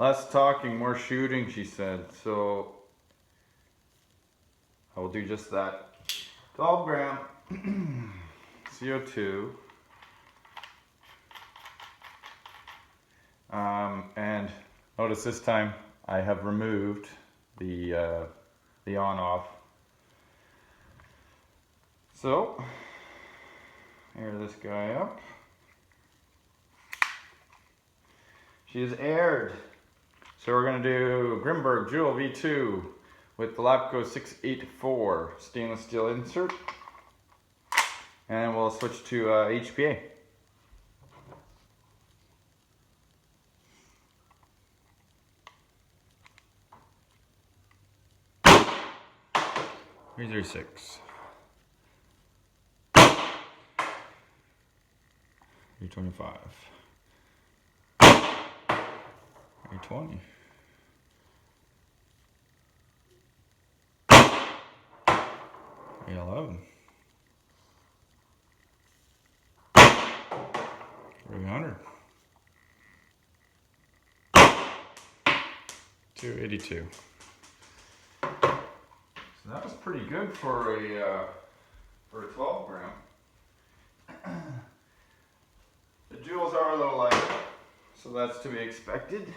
Less talking, more shooting, she said. So I will do just that. 12 gram CO2. And notice this time I have removed the on-off. So, air this guy up. She is aired. So we're going to do Grimburg Julv2 with the Lapco 684 stainless steel insert. And we'll switch to HPA. Three 6. 325. 320. 311. 300. 282. So that was pretty good for a 12 gram. The joules are a little lighter, so that's to be expected.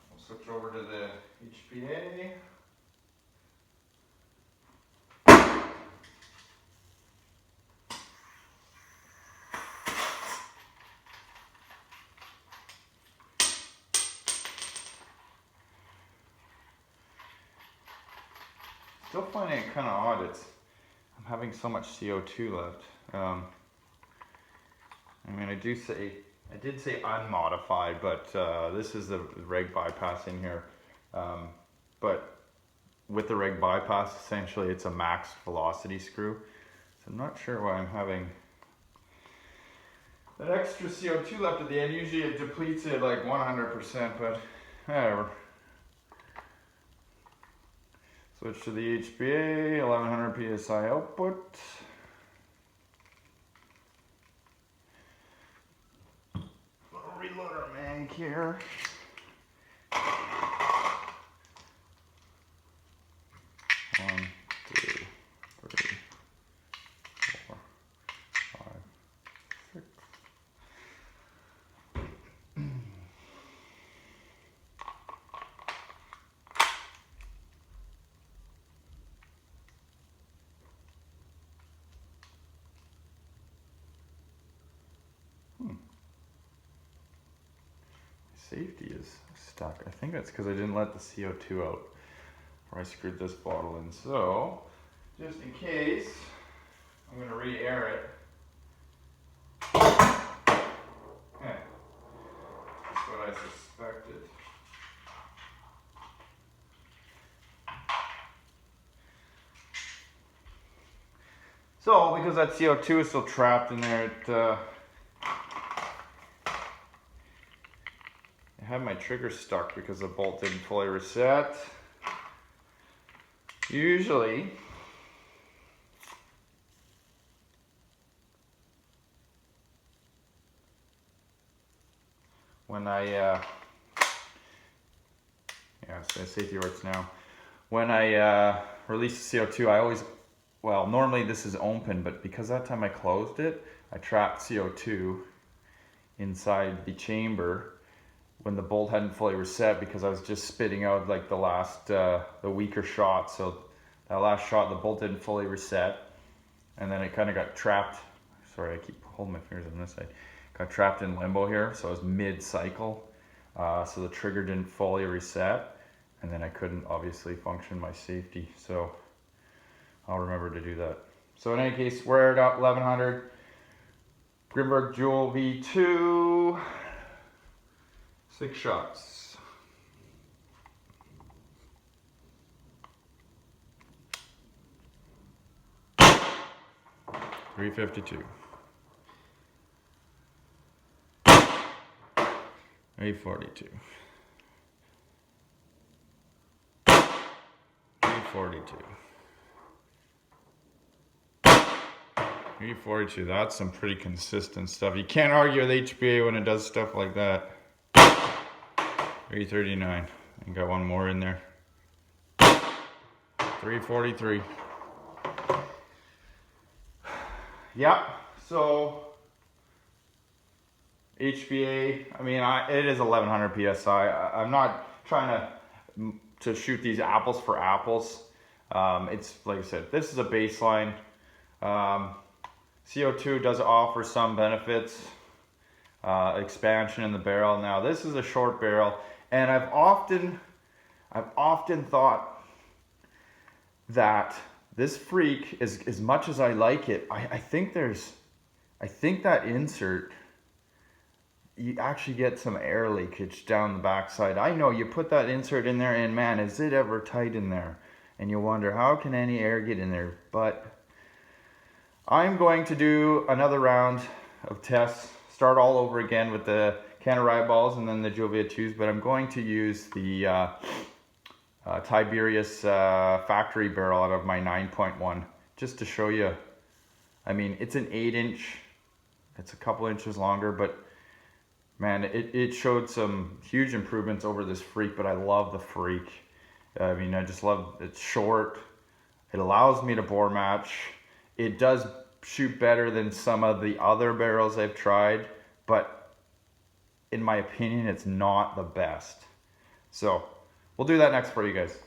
We'll switch over to the HPA. Still finding it kind of odd. I'm having so much CO2 left. I mean, I did say unmodified, but this is the reg bypass in here. But with the reg bypass, essentially it's a max velocity screw. So I'm not sure why I'm having that extra CO2 left at the end. Usually it depletes it like 100%, but whatever. Switch to the HPA, 1100 PSI output. Little reloader mag here. One, two, three, 4, 5, 6. Safety is stuck. I think that's because I didn't let the CO2 out before I screwed this bottle in. So, just in case, I'm going to re-air it. Okay. That's what I suspected. So, because that CO2 is still trapped in there, I had my trigger stuck because the bolt didn't fully reset. Usually, when so safety works now. When I release the CO2, I always, well, normally this is open, but because that time I closed it, I trapped CO2 inside the chamber when the bolt hadn't fully reset, because I was just spitting out like the last, the weaker shot. So that last shot, the bolt didn't fully reset, and then it kind of got trapped. Sorry, I keep holding my fingers on this side. Got trapped in limbo here, so I was mid-cycle. So the trigger didn't fully reset, and then I couldn't obviously function my safety. So I'll remember to do that. So in any case, we're at 1100. Grimburg Julv2. 6 shots. $352. 842. 842. 342, that's some pretty consistent stuff. You can't argue with HPA when it does stuff like that. 339. And got one more in there. 343. Yeah, so HVA, I mean, it is 1100 PSI. I'm not trying to shoot these apples for apples. It's like I said, this is a baseline. CO2 does offer some benefits, expansion in the barrel. Now this is a short barrel, and I've often thought that this Freak, as much as I like it, I think that insert, you actually get some air leakage down the backside. I know you put that insert in there and man, is it ever tight in there? And you wonder, how can any air get in there? But I'm going to do another round of tests, start all over again with the Canada balls and then the Julv2s, but I'm going to use the Tiberius factory barrel out of my 9.1 just to show you. I mean, it's an 8-inch, it's a couple inches longer, but man, it showed some huge improvements over this Freak, but I love the Freak. I mean, I just love, it's short, it allows me to bore match. It does shoot better than some of the other barrels I've tried, but in my opinion, it's not the best. So we'll do that next for you guys.